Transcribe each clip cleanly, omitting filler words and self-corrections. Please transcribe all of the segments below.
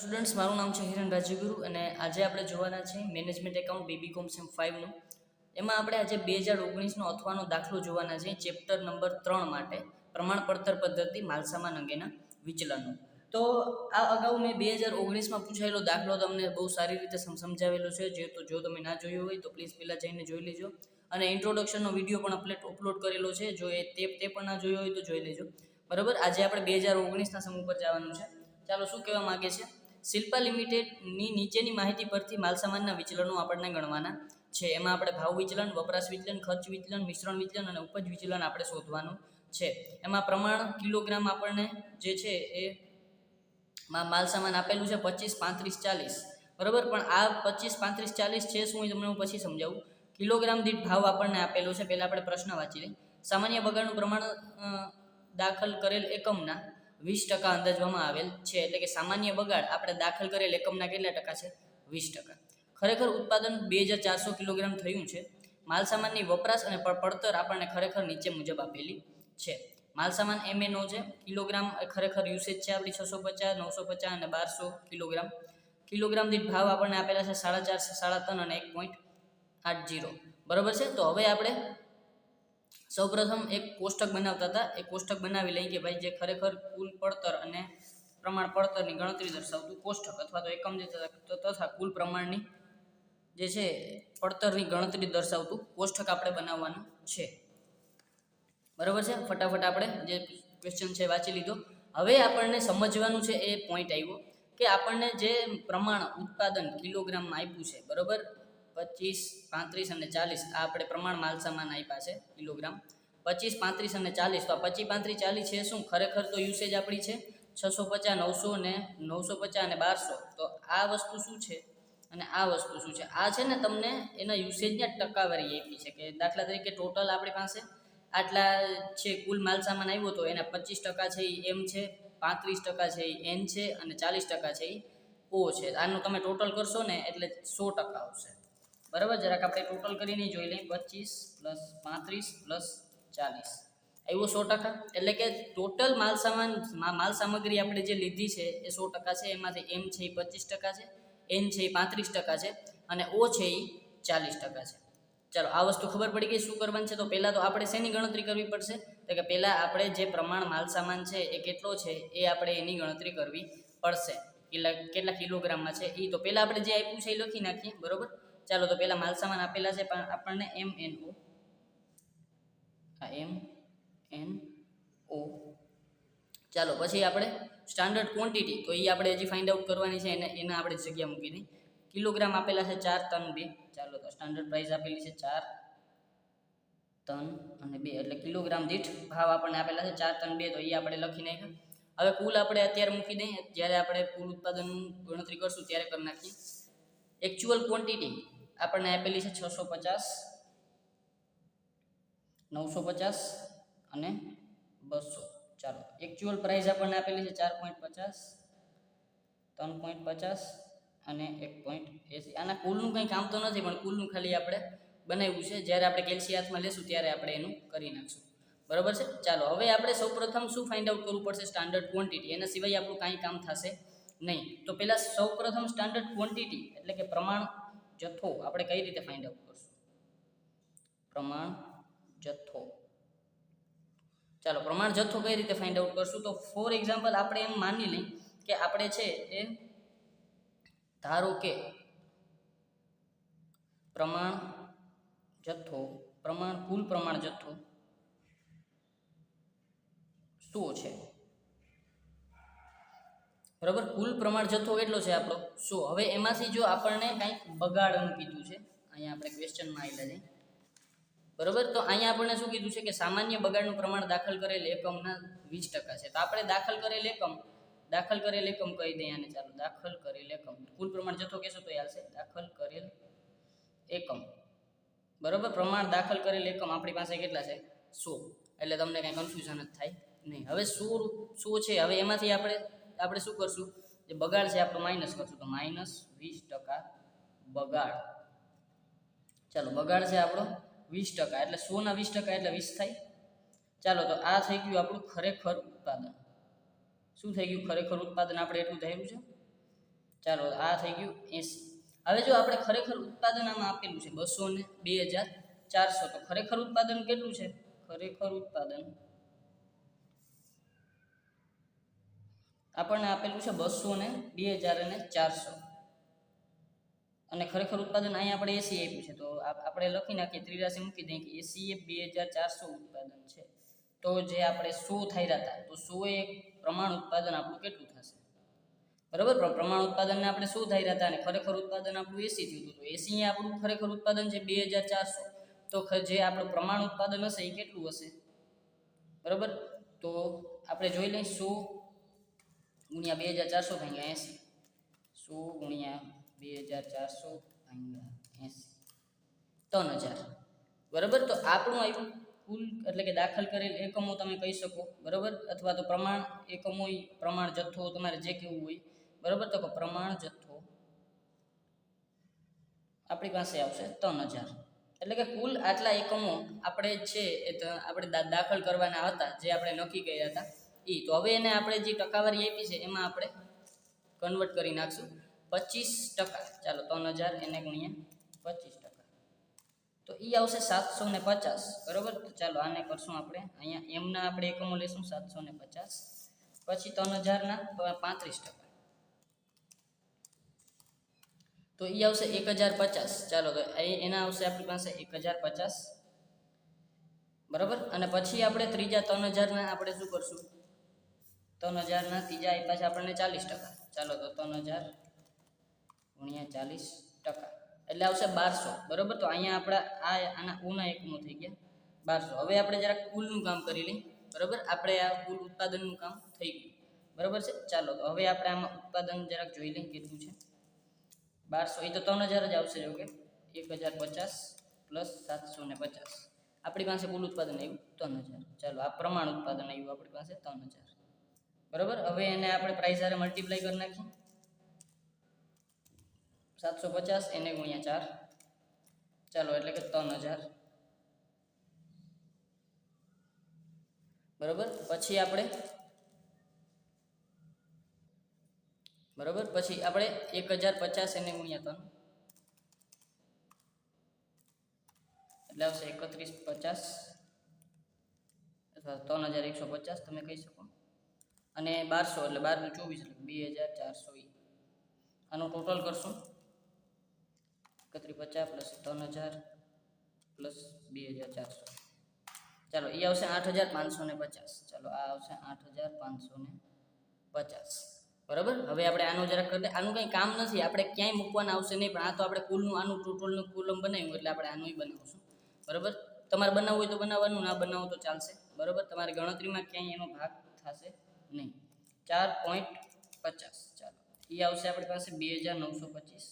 Students, મારું નામ છે હિરણ રાજ્યગુરુ અને આજે આપણે જોવાના છે મેનેજમેન્ટ એકાઉન્ટ બીબીકોમ સેમ 5નું. એમાં આપણે આજે 2019નો અથવાનો દાખલો જોવાના છે ચેપ્ટર નંબર 3 માટે પ્રમાણ પડતર પદ્ધતિ માલસામાન અંગેના વિચલનો. તો આ અગાઉ મેં 2019માં પૂછાયેલો દાખલો તમને બહુ સારી રીતે સમજાવેલો છે. જો તમે ના જોયો હોય તો પ્લીઝ પહેલાં જઈને જોઈ લેજો. અને ઇન્ટ્રોડક્શનનો વિડીયો પણ અપલોડ કરેલો છે. જો તે પણ ના જોયો હોય તો જોઈ લેજો. બરાબર, આજે આપણે 2019ના સમ ઉપર જવાનું છે. ચાલો, શું કહેવા માગે છે? શિલ્પા લિમિટેડની નીચેની માહિતી પરથી માલસામાનના વિચલનો આપણને ગણવાના છે. એમાં આપણે ભાવ વિચલન, વપરાશ વિચલન, ખર્ચ વિચલન, મિશ્રણ વિચલન અને ઉપજ વિચલન આપણે શોધવાનું છે. એમાં પ્રમાણ કિલોગ્રામ આપણને જે છે એ માલસામાન આપેલું છે 25, 35, 40. બરાબર, પણ આ 25, 35, 40 છે શું, તમને હું પછી સમજાવું. કિલોગ્રામ દીઠ ભાવ આપણને આપેલો છે. પહેલાં આપણે પ્રશ્ન વાંચી લઈએ. સામાન્ય બગાડનું પ્રમાણ દાખલ કરેલ એકમના 20% અંદાજવામાં આવેલ છે. એટલે કે સામાન્ય બગાડ આપણે દાખલ કરેલ એકમના કેટલા ટકા છે? 20%. ખરેખર ઉત્પાદન 2400 કિલોગ્રામ થયું છે. માલસામાનની વપરાશ અને પડતર આપણને ખરેખર નીચે મુજબ આપેલી છે. માલસામાન MNO છે, કિલોગ્રામ ખરેખર યુસેજ છે આપણી 650, 950 અને 1200 કિલોગ્રામ. કિલોગ્રામ દીઠ ભાવ આપણને આપેલા છે 4.5, 3.5 અને 1.80. બરાબર છે. તો હવે આપણે સૌપ્રથમ એક કોષ્ટક બનાવતા હતા. એ કોષ્ટક બનાવી લઈએ કે ભાઈ જે ખરેખર કુલ પડતર અને પ્રમાણ પડતરની ગણતરી દર્શાવતું કોષ્ટક અથવા તો એકમ તથા કુલ પ્રમાણની જે છે પડતરની ગણતરી દર્શાવતું કોષ્ટક આપણે બનાવવાનું છે. બરાબર છે. ફટાફટ આપણે જે ક્વેશ્ચન છે વાંચી લીધો. હવે આપણને સમજવાનું છે એ પોઈન્ટ આવ્યો કે આપણને જે પ્રમાણ ઉત્પાદન કિલોગ્રામમાં આપ્યું છે, બરાબર, 25, 35 અને 40 આ આપણે પ્રમાણ માલસામાન આપ્યા છે કિલોગ્રામ. 25, 35 અને 40. તો 25, 35, 40 છે શું? ખરેખર તો યુસેજ આપણી છે 650, 900 ને 950 અને 1200. તો આ વસ્તુ શું છે અને આ વસ્તુ શું છે? આ છે ને તમને એના યુસેજની ટકાવારી આપી છે કે દાખલા તરીકે ટોટલ આપણી પાસે આટલા છે કુલ માલસામાન આવ્યો તો એના 25% છે એ M છે, 35% છે એ N છે અને 40% છે એ O છે. આનું તમે ટોટલ કરશો ને એટલે 100% આવશે. બરાબર, જરાક આપણે ટોટલ કરીને જોઈ લઈએ. 25 + 35 + 40 આવ્યો 100%. એટલે કે ટોટલ માલ સામગ્રી આપણે જે લીધી છે એ 100% છે. એમાંથી M છે એ 25% છે, N છે એ 35% છે અને O છે એ 40% છે. ચાલો, આ વસ્તુ ખબર પડી ગઈ શું કરવાનું છે. તો પહેલાં તો આપણે શેની ગણતરી કરવી પડશે? તો કે પહેલાં આપણે જે પ્રમાણ માલસામાન છે એ કેટલો છે એ આપણે એની ગણતરી કરવી પડશે. કેટલા કિલોગ્રામમાં છે એ તો પહેલાં આપણે જે આપ્યું છે એ લખી નાખીએ. બરાબર, ચાલો. તો પહેલાં માલસામાન આપેલા છે પણ આપણને MNO, આ MNO. ચાલો, પછી આપણે સ્ટાન્ડર્ડ ક્વોન્ટિટી, તો એ આપણે હજી ફાઇન્ડ આઉટ કરવાની છે. એના આપણે જગ્યા મૂકી દઈએ. કિલોગ્રામ આપેલા છે 4, 3, 2. ચાલો, તો સ્ટાન્ડર્ડ પ્રાઇસ આપેલી છે 4, 3 અને 2. એટલે કિલોગ્રામ દીઠ ભાવ આપણને આપેલા છે 4, 3, 2. તો એ આપણે લખી નાખ્યા. હવે કુલ આપણે અત્યારે મૂકી દઈએ. જ્યારે આપણે કુલ ઉત્પાદનનું ગણતરી કરશું ત્યારે કરી નાખીએ. એકચ્યુઅલ ક્વોન્ટિટી આપણને આપેલી છે 650, 950 અને 200. ચાલો, એકચ્યુઅલ પ્રાઇસ આપણને આપેલી છે 4.50, 3.50 અને 1.80. આના કુલનું કંઈ કામ તો નથી પણ કુલનું ખાલી આપણે બનાવ્યું છે. જ્યારે આપણે કેલ્સી હાથમાં લેશું ત્યારે આપણે એનું કરી નાખશું. બરાબર છે. ચાલો, હવે આપણે સૌપ્રથમ શું ફાઇન્ડ આઉટ કરવું પડશે? Standard quantity. એના સિવાય આપણું કાંઈ કામ થશે નહીં. તો પહેલાં સૌપ્રથમ સ્ટાન્ડર્ડ ક્વોન્ટિટી એટલે કે પ્રમાણ જથ્થો આપણે કઈ રીતે ફાઇન્ડ આઉટ કરશું? પ્રમાણ જથ્થો. ચાલો, પ્રમાણ જથ્થો કઈ રીતે ફાઇન્ડ આઉટ કરશું? તો ફોર એક્ઝામ્પલ આપણે એમ માની લઈએ કે આપણે છે એ ધારો કે પ્રમાણ જથ્થો, કુલ પ્રમાણ જથ્થો 100 છે. બરાબર, કુલ પ્રમાણ જથ્થો કેટલો છે આપણો? 100. હવે એમાંથી જો આપણને કંઈક બગાડનું કીધું છે, અહીંયા આપણે ક્વેશ્ચનમાં આવેલા છે. બરાબર, તો અહીંયા આપણને શું કીધું છે કે સામાન્ય બગાડનું પ્રમાણ દાખલ કરેલ એકમના 20% છે. તો આપણે દાખલ કરેલ એકમ કહી દઈએ આને. ચાલો, દાખલ કરેલ એકમ. કુલ પ્રમાણ જથ્થો કહેશો તો આવશે દાખલ કરેલ એકમ. બરાબર, પ્રમાણ દાખલ કરેલ એકમ આપણી પાસે કેટલા છે? 100. એટલે તમને કાંઈ કન્ફ્યુઝન જ થાય નહીં. હવે 100 છે. હવે એમાંથી આપણે શું કરશું? જે બગાડ છે આપણો માઇનસ કરશું. તો -20% બગાડ. ચાલો, બગાડ છે આપણો 20%. એટલે 100 ના 20% એટલે 20 થાય. ચાલો, તો આ થઈ ગયું આપણું ખરેખર ઉત્પાદન. શું થઈ ગયું? ખરેખર ઉત્પાદન આપણે એટલું ધાર્યું છે ચાલો આ થઈ ગયું 80. હવે જો આપણે ખરેખર ઉત્પાદન આમાં આપેલું છે 200 ને 2400, તો ખરેખર ઉત્પાદન કેટલું છે? ખરેખર ઉત્પાદન આપણને આપેલું છે 200 ને 2400, અને ખરેખર ઉત્પાદન અહીંયા આપણે 80 આપ્યું છે, તો આપણે લખી નાખીએ, ત્રિરાશી મૂકી દઈએ કે 80 એ 2400 ઉત્પાદન છે. તો જે આપણે 100 થાયરા હતા, તો 100 એ પ્રમાણ ઉત્પાદન આપણું કેટલું થશે? બરાબર, પ્રમાણ ઉત્પાદનને આપણે 100 થાયરા હતા અને ખરેખર ઉત્પાદન આપણું 80 થયું હતું, તો 80 એ આપણું ખરેખર ઉત્પાદન છે 2400. તો જે આપણું પ્રમાણ ઉત્પાદન હશે એ કેટલું હશે? બરાબર, તો આપણે જોઈ લઈએ 100 ગુણ્યા 2400 ભાગ્યા 80. 100 ગુણ્યા 2400 ભાગ્યા 80, 3000. બરાબર, તો આપણું આવ્યું કુલ, એટલે કે દાખલ કરેલ એકમો તમે કહી શકો. બરાબર, અથવા તો પ્રમાણ એકમો, પ્રમાણ જથ્થો, તમારે જે કહેવું હોય. બરાબર, તો પ્રમાણ જથ્થો આપણી પાસે આવશે 3000. એટલે કે કુલ આટલા એકમો આપણે છે એ આપણે દાખલ કરવાના હતા, જે આપણે નક્કી કર્યા હતા એ. તો હવે એને આપણે જે ટકાવારી આપી છે એમાં આપણે કન્વર્ટ કરી નાખશું 25%. ચાલો 3000 એને ગુણ્યા 25%, તો એ આવશે 750. બરાબર, તો ચાલો આને કરશું આપણે અહીંયા એમના આપણે એકમો લેશું 750, પછી 3000 ના 35%, તો એ આવશે 1050. ચાલો તો એના આવશે આપણી પાસે 1050. બરાબર, અને પછી આપણે ત્રીજા 3000 ના આપણે શું કરશું? 3000 ના ત્રીજા આપ્યા છે આપણને 40%. ચાલો તો 3000 ગુણ્યા 40%, એટલે આવશે 1200. બરાબર, તો અહીંયા આપણા આના ઉના એકમો થઈ ગયા 1200. હવે આપણે જરાક કુલનું કામ કરી લઈએ. બરાબર, આપણે આ કુલ ઉત્પાદનનું કામ થઈ ગયું. બરાબર છે, ચાલો તો હવે આપણે આમાં ઉત્પાદન જરાક જોઈ લઈએ કેટલું છે. 1200 એ તો 3000 જ આવશે. જો કે 1050 પ્લસ 750 આપણી પાસે કુલ ઉત્પાદન આવ્યું 3000. ચાલો આ પ્રમાણ ઉત્પાદન આવ્યું આપણી પાસે 3000. બરાબર, હવે એને આપણે પ્રાઇસ હારે મલ્ટીપ્લાય કરી નાખીએ. 750 એને ગુણ્યા 4, ચાલો એટલે કે 3000. બરાબર, પછી આપણે 1050 એને ગુણ્યા 3, એટલે આવશે 3150 અથવા 3150 તમે કહી શકો. અને 1200 એટલે 12 નું 24 એટલે 2400. આનું ટોટલ કરશું 3150 પ્લસ 3000 પ્લસ 2400. ચાલો એ આવશે 8550. ચાલો આ આવશે 8550. બરાબર, હવે આપણે આનું જરાક કરી દઈએ. આનું કંઈ કામ નથી, આપણે ક્યાંય મૂકવાના આવશે નહીં, પણ આ તો આપણે કુલનું આનું ટોટલનું કુલમ બનાવ્યું એટલે આપણે આનું બનાવશું. બરાબર, તમારે બનાવવું હોય તો બનાવવાનું, ના બનાવો તો ચાલશે. બરાબર, તમારી ગણતરીમાં ક્યાંય એનો ભાગ થશે નહીં. 4.50. ચાલો એ આવશે આપણી પાસે 2925.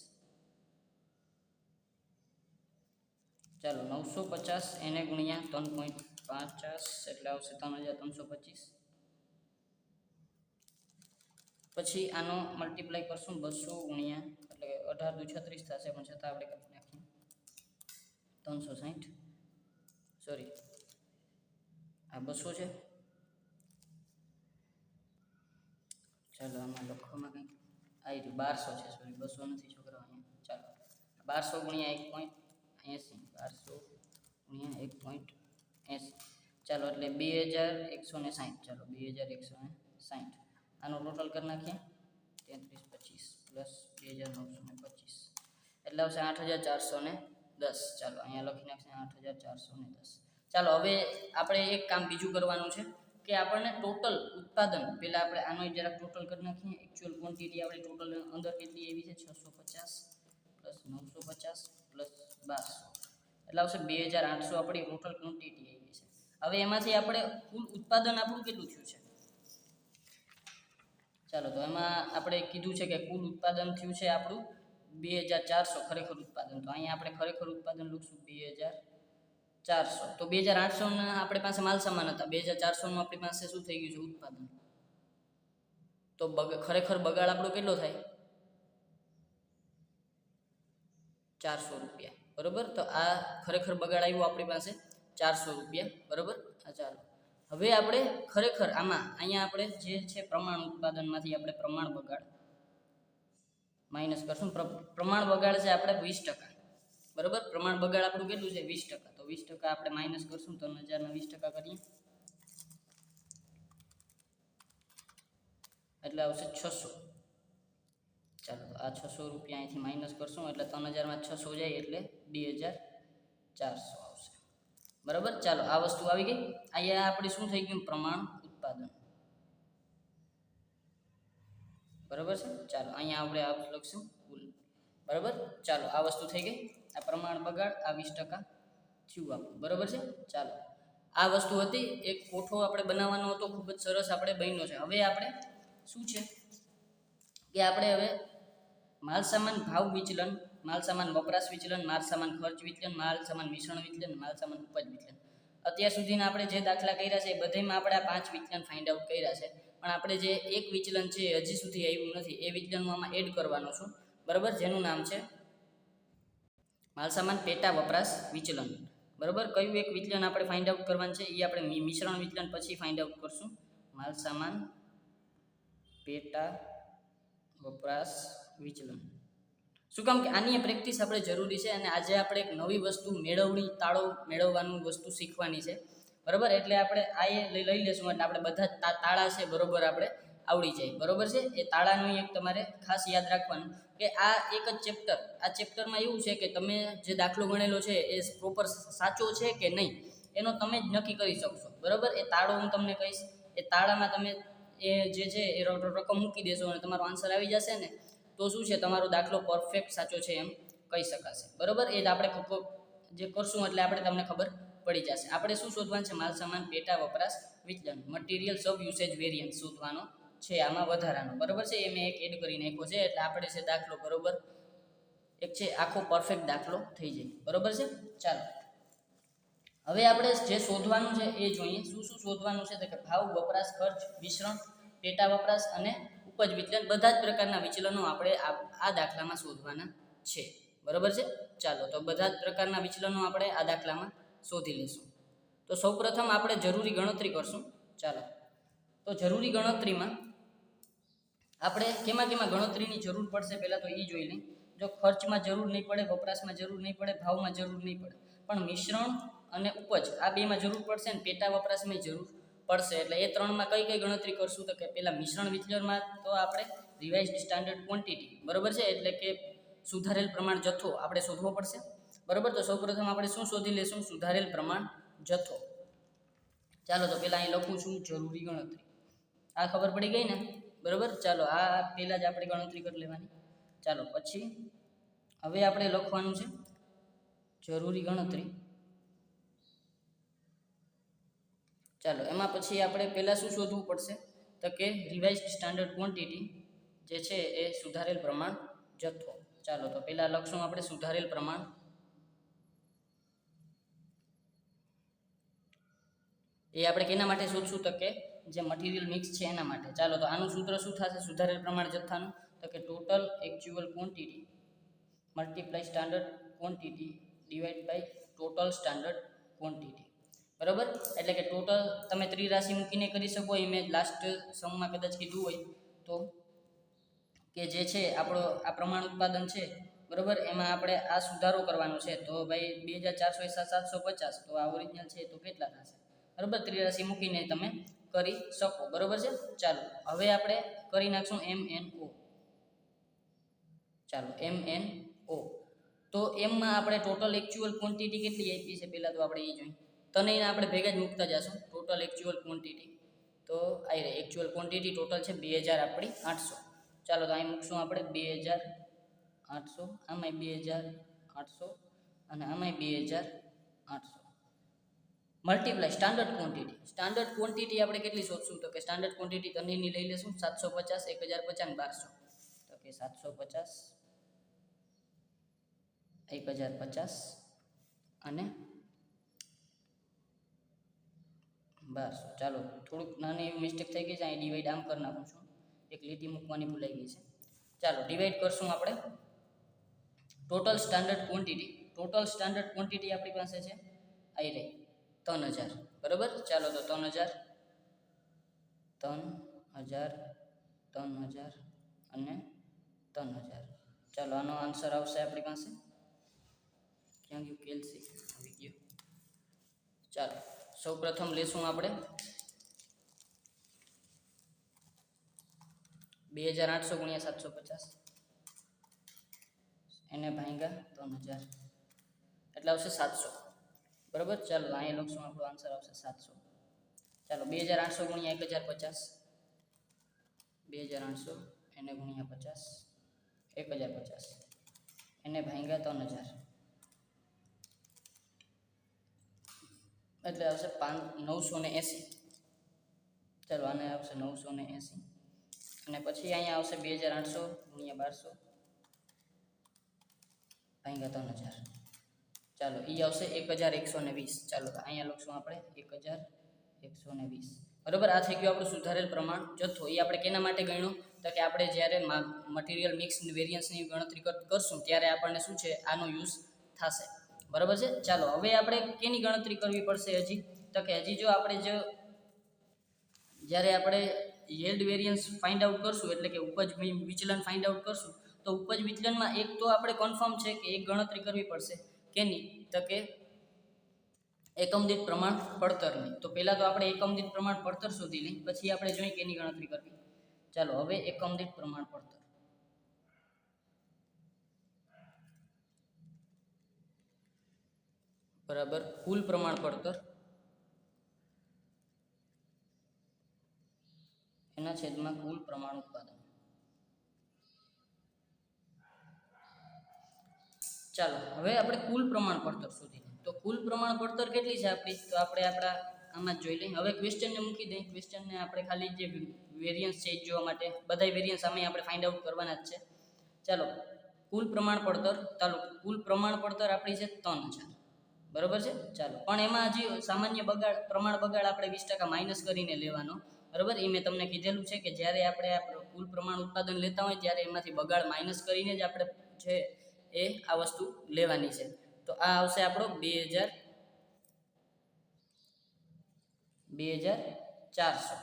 ચાલો 950 એને ગુણ્યા 3.50 એટલે આવશે 3325. પછી આનો મલ્ટીપ્લાય કરશું 200 ગુણ્યા, એટલે 18 × 36 થશે, પણ છતાં આપણે કાપી નાખીએ 360. સોરી, આ 200 છે. ચાલો આમાં લખવામાં કંઈક આવી રહ્યું 1200 છે. સોરી, 200 નથી છોકરાઓ અહીંયા. ચાલો 1200 ગુણ્યા 1.80, 1200 ગુણ્યા 1.80. ચાલો એટલે 2160. ચાલો 2160. આનો ટોટલ કરી નાખીએ 3325 પ્લસ 2925 એટલે આવશે 8410. ચાલો અહીંયા લખી નાખીએ 8410. ચાલો હવે આપણે એક કામ બીજું કરવાનું છે કે આપણને ટોટલ ઉત્પાદન, પહેલાં આપણે આનો જરાક ટોટલ કરી નાખીએ. એકચ્યુઅલ ક્વોન્ટિટી આપણી ટોટલ અંદર કેટલી એવી છે? 650 પ્લસ 950 પ્લસ 1200 એટલે આવશે 2800 આપણી ટોટલ ક્વોન્ટિટી એવી છે. હવે એમાંથી આપણે કુલ ઉત્પાદન આપણું કેટલું થયું છે? ચાલો તો એમાં આપણે કીધું છે કે કુલ ઉત્પાદન થયું છે આપણું 2400 ખરેખર ઉત્પાદન. તો અહીંયા આપણે ખરેખર ઉત્પાદન લખશું 2400. તો 2800 ના આપણી પાસે માલ સામાન હતા, 2400 નું આપણી પાસે શું થઈ ગયું છે? ઉત્પાદન. તો ખરેખર બગાડ આપણો કેટલો થાય? 400 રૂપિયા. બરાબર, તો આ ખરેખર બગાડ આવ્યો આપણી પાસે 400 રૂપિયા. બરાબર, ચાલો હવે આપણે ખરેખર આમાં અહીંયા આપણે જે છે પ્રમાણ ઉત્પાદનમાંથી આપણે પ્રમાણ બગાડ માઇનસ કરશું. પ્રમાણ બગાડ છે આપણે 20%, બરાબર. પ્રમાણ બગાડ આપણું કેટલું છે 20%, તો 20% આપણે માઇનસ કરશું. 3000 ના 20% કરીએ એટલે આવશે 600. ચાલો આ 600 રૂપિયા અહીંથી માઇનસ કરશું એટલે 3000 માં 600 જાય એટલે 2400 આવશે, બરાબર. ચાલો આ વસ્તુ આવી ગઈ. અહીંયા આપણી શું થઈ ગયું, પ્રમાણ ઉત્પાદન, બરાબર છે. ચાલો અહીંયા આપણે આ લખશું કુલ, બરાબર. ચાલો આ વસ્તુ થઈ ગઈ. આ પ્રમાણ બગાડ, આ 20% થયું આપણું, બરાબર છે. ચાલો આ વસ્તુ હતી. એક કોઠો આપણે બનાવવાનો હતો, ખૂબ જ સરસ આપણે બન્યો છે. હવે આપણે શું છે કે આપણે હવે માલ સામાન ભાવ વિચલન, માલ સામાન વપરાશ વિચલન, માલ સામાન ખર્ચ વિચલન, માલ સામાન મિશ્રણ વિચલન, માલ સામાન ઉપજ વિચલન, અત્યાર સુધીના આપણે જે દાખલા કર્યા છે એ બધામાં આપણે આ 5 વિચલન ફાઇન્ડ આઉટ કર્યા છે. પણ આપણે જે એક વિચલન છે હજી સુધી આવ્યું નથી, એ વિચલન હું આમાં એડ કરવાનો છું, બરાબર, જેનું નામ છે માલ સામાન પેટા વપરાશ વિચલન, બરાબર. કયું એક વિચલન આપણે ફાઇન્ડ આઉટ કરવાનું છે એ આપણે મિશ્રણ વિચલન પછી ફાઇન્ડ આઉટ કરશું. માલ સામાન પેટા વપરાશ વિચલન. શું કામ કે આની પ્રેક્ટિસ આપણે જરૂરી છે, અને આજે આપણે એક નવી વસ્તુ મેળવણી તાળો મેળવવાનું વસ્તુ શીખવાની છે, બરાબર. એટલે આપણે આ લઈ લેશું એટલે આપણે બધા તાળા છે બરોબર આપણે આવડી જાય, બરોબર છે. એ તાળાનું એક તમારે ખાસ યાદ રાખવાનું કે આ એક જ ચેપ્ટર, આ ચેપ્ટરમાં એવું છે કે તમે જે દાખલો ગણેલો છે એ પ્રોપર સાચો છે કે નહીં એનો તમે જ નક્કી કરી શકશો, બરાબર. એ તાળો હું તમને કહીશ, એ તાળામાં તમે એ જે છે એ રકમ મૂકી દેશો અને તમારો આન્સર આવી જશે ને તો શું છે તમારો દાખલો પરફેક્ટ સાચો છે એમ કહી શકાશે, બરાબર. એ આપણે જે કરશું એટલે આપણે તમને ખબર પડી જશે. આપણે શું શોધવાનું છે, માલ સામાન પેટા વપરાશ વિચલન, મટીરિયલ સબ યુસેજ વેરિયન્સ શોધવાનો છે આમાં વધારાનો, બરાબર છે. એ મેં એક એડ કરી નાખ્યો છે એટલે આપણે છે દાખલો બરોબર એક છે આખો પરફેક્ટ દાખલો થઈ જાય, બરાબર છે. ચાલો હવે આપણે જે શોધવાનું છે એ જોઈએ. શું શું શોધવાનું છે તો કે ભાવ, વપરાશ, ખર્ચ, મિશ્રણ, પેટા વપરાશ અને ઉપજ વિચલન, બધા જ પ્રકારના વિચલનો આપણે આ દાખલામાં શોધવાના છે, બરાબર છે. ચાલો તો બધા જ પ્રકારના વિચલનો આપણે આ દાખલામાં શોધી લઈશું. તો સૌપ્રથમ આપણે જરૂરી ગણતરી કરશું. ચાલો તો જરૂરી ગણતરીમાં આપણે કેમાં ગણતરીની જરૂર પડશે પહેલાં તો એ જોઈ લઈએ. જો ખર્ચમાં જરૂર નહીં પડે, વપરાશમાં જરૂર નહીં પડે, ભાવમાં જરૂર નહીં પડે, પણ મિશ્રણ અને ઉપજ આ બેમાં જરૂર પડશે ને પેટા વપરાશમાં જરૂર પડશે. એટલે એ ત્રણમાં કઈ ગણતરી કરશું તો કે પહેલાં મિશ્રણ વિચલનમાં તો આપણે રિવાઇઝડ સ્ટાન્ડર્ડ ક્વોન્ટિટી, બરાબર છે, એટલે કે સુધારેલ પ્રમાણ જથ્થો આપણે શોધવો પડશે, બરાબર. તો સૌપ્રથમ આપણે શું શોધી લેશું, સુધારેલ પ્રમાણ જથ્થો. ચાલો તો પહેલાં અહીં લખું છું જરૂરી ગણતરી, આ ખબર પડી ગઈ ને, બરાબર. ચાલો આ પહેલાં જ આપણે ગણતરી કરી લેવાની. ચાલો પછી હવે આપણે લખવાનું છે જરૂરી ગણતરી. ચાલો એમાં પછી આપણે પહેલાં શું શોધવું પડશે તો કે રિવાઇઝડ સ્ટાન્ડર્ડ ક્વોન્ટિટી જે છે એ સુધારેલ પ્રમાણ જથ્થો. ચાલો તો પહેલાં લખશું આપણે સુધારેલ પ્રમાણ, એ આપણે કેના માટે શોધશું તો કે જે મટીરિયલ મિક્સ છે એના માટે. ચાલો તો આનું સૂત્ર શું થશે સુધારેલ પ્રમાણ જથ્થાનું તો કે total actual quantity multiply standard quantity divide by total standard quantity, બરાબર. એટલે કે ટોટલ તમે ત્રિરાશિ મૂકીને કરી શકો, એ મેં લાસ્ટ સમમાં કદાચ કીધું હોય તો કે જે છે આપણો આ પ્રમાણ ઉત્પાદન છે, બરાબર, એમાં આપણે આ સુધારો કરવાનો છે. તો ભાઈ 2400 750, તો આ ઓરિજિનલ છે તો કેટલા થશે, બરાબર. ત્રિરાશિ મૂકીને તમે કરી શકો, બરાબર છે. ચાલો હવે આપણે કરી નાખશું MNO. ચાલો MNO તો એમમાં આપણે ટોટલ એક્ચ્યુઅલ ક્વોન્ટિટી કેટલી આપી છે પહેલાં તો આપણે એ જોઈએ. તનેને આપણે ભેગા જ મૂકતા જશું ટોટલ એક્ચ્યુઅલ ક્વોન્ટિટી. તો આવી રહી એક્ચ્યુઅલ ક્વોન્ટિટી ટોટલ છે 2800. ચાલો તો અહીં મૂકશું આપણે 2800, આમાંય 2800 અને આમાંય 2800 multiply standard quantity. Standard quantity આપણે કેટલી શોધશું તો કે સ્ટાન્ડર્ડ ક્વોન્ટિટી તનેની લઈ લેશું 750, 1050 1200. તો કે 750, 1050 અને 1200. ચાલો થોડુંક નાની એવી મિસ્ટેક થઈ ગઈ છે, અહીં ડિવાઈડ આમ કરી નાખું છું, એક લીટી મૂકવાની ભૂલાઈ ગઈ છે. ચાલો ડિવાઈડ કરશું આપણે total standard quantity. Total standard quantity આપણી પાસે છે આવી રહી 3000, બરાબર. ચાલો તો 3000 અને 3000. ચાલો આનો આન્સર આવશે આપણી પાસે, ક્યાં ગયું કેલ્સી, આવી ગયું. ચાલો સૌ પ્રથમ લેશું આપણે 2800 ગુણ્યા 750 એને ભાંગ્યા 3000 એટલે આવશે 700. બરાબર. ચાલો અહીંયા લખશું, આપણો આન્સર આવશે 700. ચાલો 2800 ગુણ્યા 1050, 2800 એને ગુણ્યા 50, 1050 એને ભાંગ્યા 3000 એટલે આવશે 980. ચાલો આને આવશે 980 અને પછી અહીંયા આવશે 2800 ગુણ્યા 1200 ભાંગ્યા 3000. ચાલો એ આવશે 1120. ચાલો અહીંયા લખશું આપણે 1120. બરાબર. આ થઈ ગયું આપણું સુધારેલ પ્રમાણ જથ્થો. એ આપણે કેના માટે ગણ્યું તો કે આપણે જ્યારે મટીરિયલ મિક્સ વેરિયન્સની ગણતરી કરશું ત્યારે આપણને શું છે, આનો યુઝ થશે. બરાબર છે. ચાલો હવે આપણે કેની ગણતરી કરવી પડશે હજી તો કે હજી જો આપણે જ્યારે આપણે યીલ્ડ વેરિયન્સ ફાઇન્ડ આઉટ કરશું એટલે કે ઉપજ વિચલન ફાઇન્ડ આઉટ કરશું તો ઉપજ વિચલનમાં એક તો આપણે કન્ફર્મ છે કે એક ગણતરી કરવી પડશે કેની તો કે એકમ દીઠ પ્રમાણ પડતરની. તો પહેલાં તો આપણે એકમ દીઠ પ્રમાણ પડતર શોધી લઈ, પછી આપણે જોઈ કેની ગણતરી કરવી. ચાલો હવે એકમ દીઠ પ્રમાણ પડતર બરાબર કુલ પ્રમાણ પડતર એના છેદમાં કુલ પ્રમાણ ઉત્પાદન. ચાલો હવે આપણે કુલ પ્રમાણ પડતર શોધી લઈએ. તો કુલ પ્રમાણ પડતર કેટલી છે આપણી તો આપણે આપણા આમાં જ જોઈ લઈએ. હવે ક્વેશ્ચનને મૂકી દઈએ. ક્વેશ્ચનને આપણે ખાલી જે વેરિયન્સ છે એ જોવા માટે બધા વેરિયન્સ આમાં આપણે ફાઇન્ડ આઉટ કરવાના જ છે. ચાલો કુલ પ્રમાણ પડતર, ચાલો કુલ પ્રમાણ પડતર આપણી છે 3000. બરાબર છે. ચાલો પણ એમાં હજી સામાન્ય બગાડ પ્રમાણ બગાડ આપણે 20% માઇનસ કરીને લેવાનો. બરાબર. એ મેં તમને કીધેલું છે કે જ્યારે આપણે કુલ પ્રમાણ ઉત્પાદન લેતા હોય ત્યારે એમાંથી બગાડ માઇનસ કરીને જ આપણે છે એ આ વસ્તુ લેવાની છે. તો આ આવશે આપણો 2400.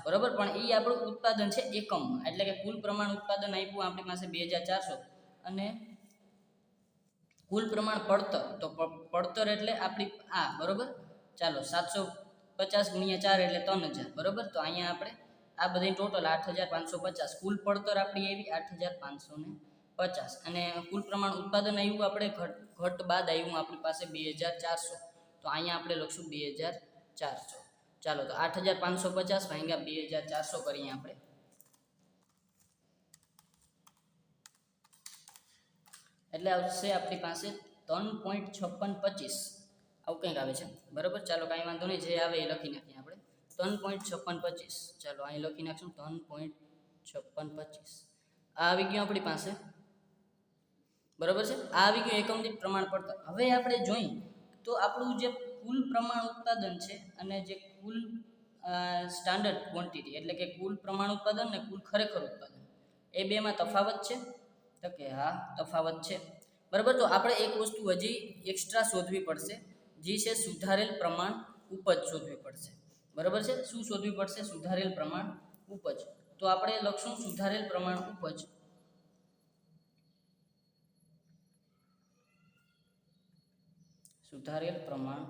બરાબર. પણ એ આપણું ઉત્પાદન છે એકમમાં, એટલે કે કુલ પ્રમાણ ઉત્પાદન આપ્યું આપણી પાસે 2400 અને કુલ પ્રમાણ પડતર, તો પડતર એટલે આપણી આ. બરાબર. ચાલો 750 ગુણ્યા 4 એટલે 3000. બરાબર. તો અહીંયા આપણે આ બધી ટોટલ 8550 કુલ પડતર આપણી આવી 8550 અને કુલ પ્રમાણ ઉત્પાદન આવ્યું આપણે ઘટ બાદ આવ્યું આપણી પાસે 2400. તો અહીંયા આપણે લખશું 2400. ચાલો તો 8550 ભાગ્યા 2400 કરીએ આપણે એટલે આવશે આપણી પાસે 3.5625 આવું કંઈક આવે છે. બરાબર. ચાલો કાંઈ વાંધો નહીં, જે આવે એ લખી નાખીએ આપણે 3.5625. ચાલો અહીં લખી નાખશું 3.5625. આ આવી ગયું આપણી પાસે. બરાબર છે. આ આવી ગયું એકમ દીઠ પ્રમાણ પડતર. હવે આપણે જોઈએ તો આપણું જે કુલ પ્રમાણ ઉત્પાદન છે અને જે કુલ સ્ટાન્ડર્ડ ક્વોન્ટિટી એટલે કે કુલ પ્રમાણ ઉત્પાદન ને કુલ ખરેખર ઉત્પાદન એ બેમાં તફાવત છે તો કે હા તફાવત છે. બરાબર. તો આપણે એક વસ્તુ હજી એક્સ્ટ્રા શોધવી પડશે, જે છે સુધારેલ પ્રમાણ ઉપજ શોધવી પડશે. બરાબર છે. શું શોધવી પડશે? સુધારેલ પ્રમાણ ઉપજ. તો આપણે લખશું સુધારેલ પ્રમાણ ઉપજ સુધારેલ પ્રમાણ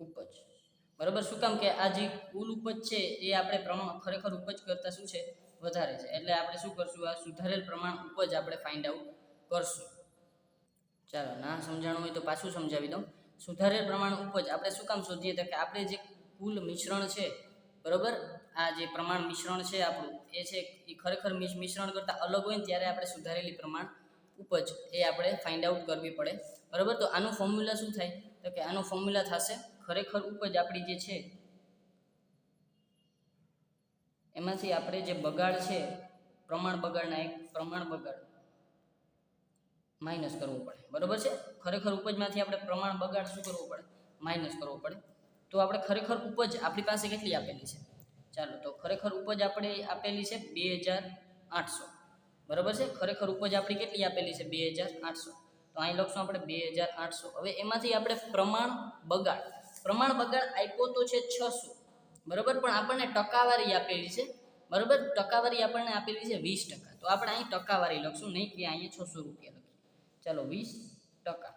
ઉપજ. બરાબર. શું કામ કે આ જે કુલ ઉપજ છે એ આપણે ખરેખર ઉપજ કરતાં શું છે વધારે છે, એટલે આપણે શું કરશું આ સુધારેલ પ્રમાણ ઉપજ આપણે ફાઇન્ડ આઉટ કરશું. ચાલો ના સમજાણું હોય તો પાછું સમજાવી દઉં. સુધારેલ પ્રમાણ ઉપજ આપણે શું કામ શોધીએ તો કે આપણે જે કુલ મિશ્રણ છે, બરાબર, આ જે પ્રમાણ મિશ્રણ છે આપણું એ છે એ ખરેખર મિશ્રણ કરતાં અલગ હોય ને ત્યારે આપણે સુધારેલી પ્રમાણ ઉપજ એ આપણે ફાઇન્ડ આઉટ કરવી પડે. બરાબર. તો આનું ફોર્મ્યુલા શું થાય તો કે આનું ફોર્મ્યુલા થશે ખરેખર ઉપજ આપણી જે છે એમાંથી આપણે જે બગાડ છે પ્રમાણ બગાડના એક પ્રમાણ બગાડ માઇનસ કરવો પડે. બરાબર છે. ખરેખર ઉપજમાંથી આપણે પ્રમાણ બગાડ શું કરવો પડે? માઇનસ કરવો પડે. તો આપણે ખરેખર ઉપજ આપણી પાસે કેટલી આપેલી છે? ચાલો તો ખરેખર ઉપજ આપણે આપેલી છે 2800. બરાબર છે. ખરેખર ઉપજ આપણી કેટલી આપેલી છે? 2800. તો અહીં લખશું આપણે 2800. હવે એમાંથી આપણે પ્રમાણ બગાડ આપ્યો તો છે 600. બરાબર. પણ આપણને ટકાવારી આપેલી છે. બરાબર. ટકાવારી આપણને આપેલી છે 20%, તો આપણે અહીં ટકાવારી લખશું, નહીં કે અહીંયા 600 રૂપિયા લખીએ. ચાલો 20%.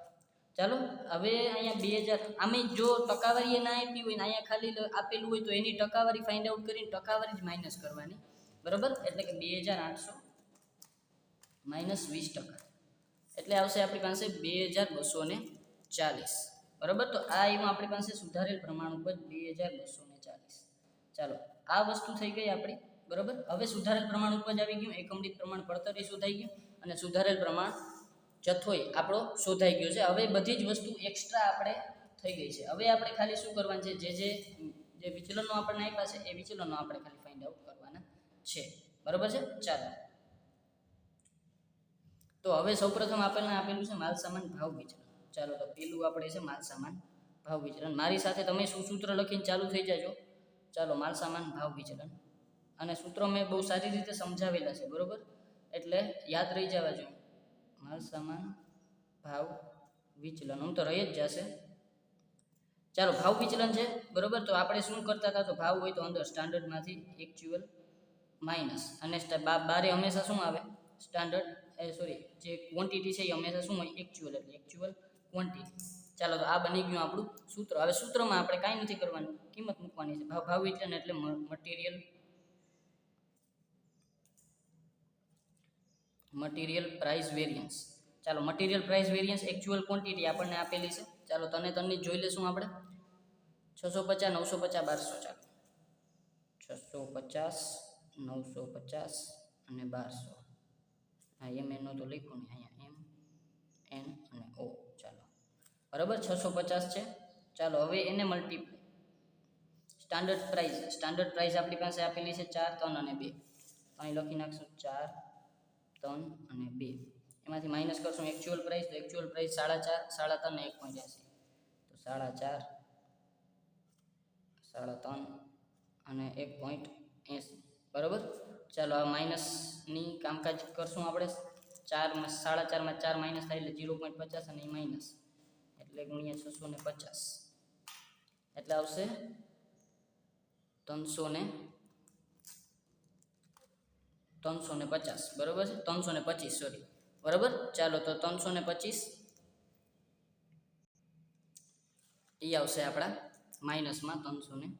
ચાલો હવે અહીંયા 2000, આમે જો ટકાવારી ના આપી હોય ને અહીંયા ખાલી આપેલું હોય તો એની ટકાવારી ફાઇન્ડ આઉટ કરીને ટકાવારી જ માઇનસ કરવાની, બરાબર. એટલે કે 2800 માઇનસ 20%, એટલે આવશે આપણી પાસે 2240, બરાબર. તો આ આવ્યું આપણી પાસે સુધારેલ પ્રમાણ ઉપજ 2240. ચાલો આ વસ્તુ થઈ ગઈ આપણી, બરાબર. હવે સુધારેલ પ્રમાણ ઉપજ આવી ગયું, એકમ દીઠ પ્રમાણ પડતર એ શોધાઈ ગયું, અને સુધારેલ પ્રમાણ જથ્થોય આપણો શોધાઈ ગયો છે. હવે બધી જ વસ્તુ એક્સ્ટ્રા આપણે થઈ ગઈ છે. હવે આપણે ખાલી શું કરવાનું છે, જે વિચલનો આપણને આપ્યા છે એ વિચલનો આપણે ખાલી ફાઇન્ડ આઉટ કરવાના છે, બરાબર છે. ચાલો તો હવે સૌપ્રથમ આપણને આપેલું છે માલ સામાન ભાવ વિચલન. ચાલો તો પેલું આપણે છે માલ સામાન ભાવ વિચલન. મારી સાથે તમે શું સૂત્ર લખીને ચાલુ થઈ જાજો. ચાલો માલ સામાન ભાવ વિચલન, અને સૂત્રો મેં બહુ સારી રીતે સમજાવેલા છે, બરાબર, એટલે યાદ રહી જવા જોઈએ. માલ સામાન ભાવ વિચલન આમ તો રહી જ જશે. ચાલો ભાવ વિચલન છે, બરાબર. તો આપણે શું કરતા હતા, તો ભાવ હોય તો અંદર સ્ટાન્ડર્ડમાંથી એક્ચ્યુઅલ માઇનસ, અને બારે હંમેશા શું આવે, સ્ટાન્ડર્ડ જે ક્વોન્ટિટી છે એ હંમેશા શું હોય, એક્ચ્યુઅલ, એટલે એક્ચ્યુઅલ ક્વોન્ટિટી. ચાલો તો આ બની ગયું આપણું સૂત્ર. હવે સૂત્રમાં આપણે કાંઈ નથી કરવાનું, કિંમત મૂકવાની છે. ભાવ વિચલન એટલે મટીરિયલ પ્રાઇસ વેરિયન્સ. ચાલો material price variance actual quantity આપણને આપેલી છે. ચાલો તને જોઈ લેશું આપણે. 650, 950, 1200. ચાલો 650, 950 અને 1200. હા એમ એનો તો લખ્યું ને અહીંયા, એમ એન અને ઓ. ચાલો બરાબર, 650 છે. ચાલો હવે એને મલ્ટીપ્લાય સ્ટાન્ડર્ડ પ્રાઇસ આપણી પાસે આપેલી છે 4, 3 અને 2. અહીં લખી નાખશું 4, 3 અને 2. એમાંથી માઇનસ કરશું એક્ચ્યુઅલ પ્રાઇસ, તો એક્ચ્યુઅલ પ્રાઇસ 4.5, 3 ને 1.80, તો 4.5, 3 અને 1.80, બરાબર. ચાલો આ માઇનસની કામકાજ કરશું આપણે. 4.5 માં 4 માઇનસ થાય એટલે 0.50, અને માઇનસ એટલે ગુણ્યા 650, એટલે આવશે 350, બરાબર છે. 325, સોરી, બરાબર. ચાલો તો 325 એ આવશે આપણા માઇનસમાં 325.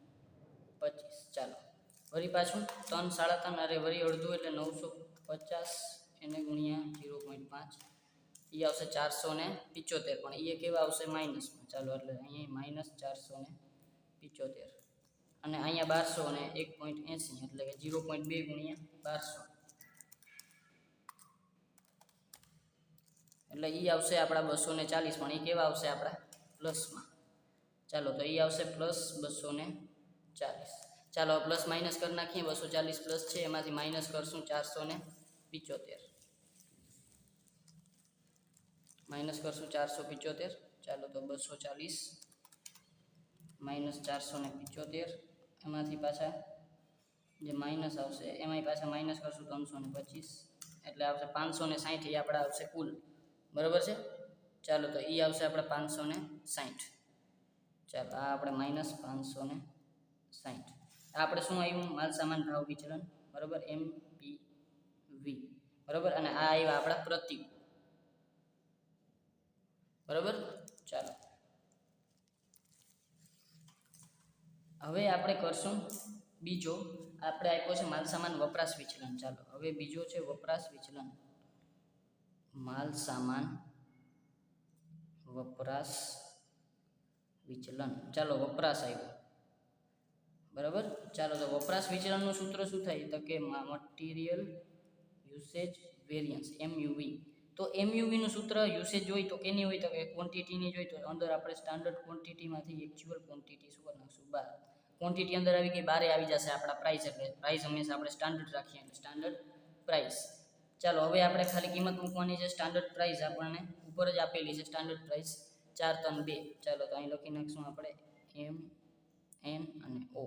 ચાલો વળી પાછું 3, 3.5, અરે વળી અડધું એટલે 950, એને ગુણ્યા 0.5, એ આવશે 475, પણ એ કેવા આવશે, માઇનસમાં. ચાલો એટલે અહીંયા માઇનસ 475, અને અહીંયા 1200 અને 1.80, એટલે કે 0.2 ગુણ્યા 1200, એટલે એ આવશે આપણા 240, પણ એ કેવા આવશે આપણા પ્લસમાં. ચાલો તો એ આવશે પ્લસ 240. ચાલો પ્લસ માઇનસ કરી નાખીએ. 240 પ્લસ છે, એમાંથી માઇનસ કરશું 475, માઇનસ કરશું 475. ચાલો તો 240 માઇનસ 475, એમાંથી પાછા જે માઇનસ આવશે એમાંય પાછા માઇનસ કરશું 325, એટલે આવશે 560. એ આપણે આવશે કુલ, બરાબર છે. ચાલો તો એ આવશે આપણે 560. ચાલો આ આપણે માઇનસ 560. આપણે શું આવ્યું, માલ સામાન ભાવ વિચલન, બરાબર, MPV, બરાબર. અને આ આવ્યા આપણા પ્રતિકૂળ, બરાબર. ચાલો હવે આપણે કરશું બીજો. આપણે આપ્યો છે માલ સામાન વપરાશ વિચલન. ચાલો હવે બીજો છે વપરાશ વિચલન. માલ સામાન વપરાશ વિચલન. ચાલો વપરાશ આવ્યો, બરાબર. ચાલો તો વપરાશ વિચલનનું સૂત્ર શું થાય, તો કે મટીરિયલ યુસેજ વેરિયન્સ, MUV. તો MUV નું સૂત્ર યુસેજ હોય તો કેની હોય, તો કે ક્વોન્ટિટીની જોઈ. તો અંદર આપણે સ્ટાન્ડર્ડ ક્વોન્ટિટીમાંથી એક્ચ્યુઅલ ક્વોન્ટિટી શું કરી નાખશું, 12. ક્વોન્ટિટી અંદર આવી ગઈ, બારે આવી જશે આપણા પ્રાઇસ, એટલે પ્રાઇસ હંમેશા આપણે સ્ટાન્ડર્ડ રાખીએ, એટલે સ્ટાન્ડર્ડ પ્રાઇસ. ચાલો હવે આપણે ખાલી કિંમત મૂકવાની છે. સ્ટાન્ડર્ડ પ્રાઇસ આપણને ઉપર જ આપેલી છે, સ્ટાન્ડર્ડ પ્રાઇસ 4, 3, 2. ચાલો તો અહીં લખી નાખશું આપણે M, N અને O.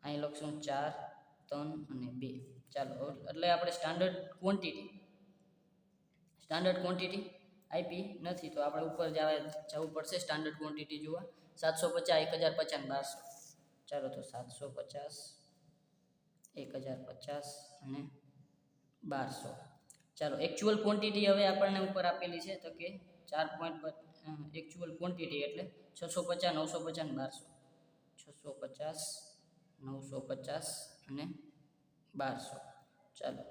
અહીં લખશું 4, 3 અને 2. ચાલો એટલે આપણે સ્ટાન્ડર્ડ ક્વોન્ટિટી આપી નથી, તો આપણે ઉપર જવું પડશે સ્ટાન્ડર્ડ ક્વોન્ટિટી જોવા. 750, 1050, 1200. ચાલો તો 750, 1050 અને 1200. ચાલો એકચ્યુઅલ ક્વોન્ટિટી હવે આપણને ઉપર આપેલી છે તો કે 4. એકચ્યુઅલ ક્વોન્ટિટી એટલે 650, 950, 1200. 650, 950 અને 1200. ચાલો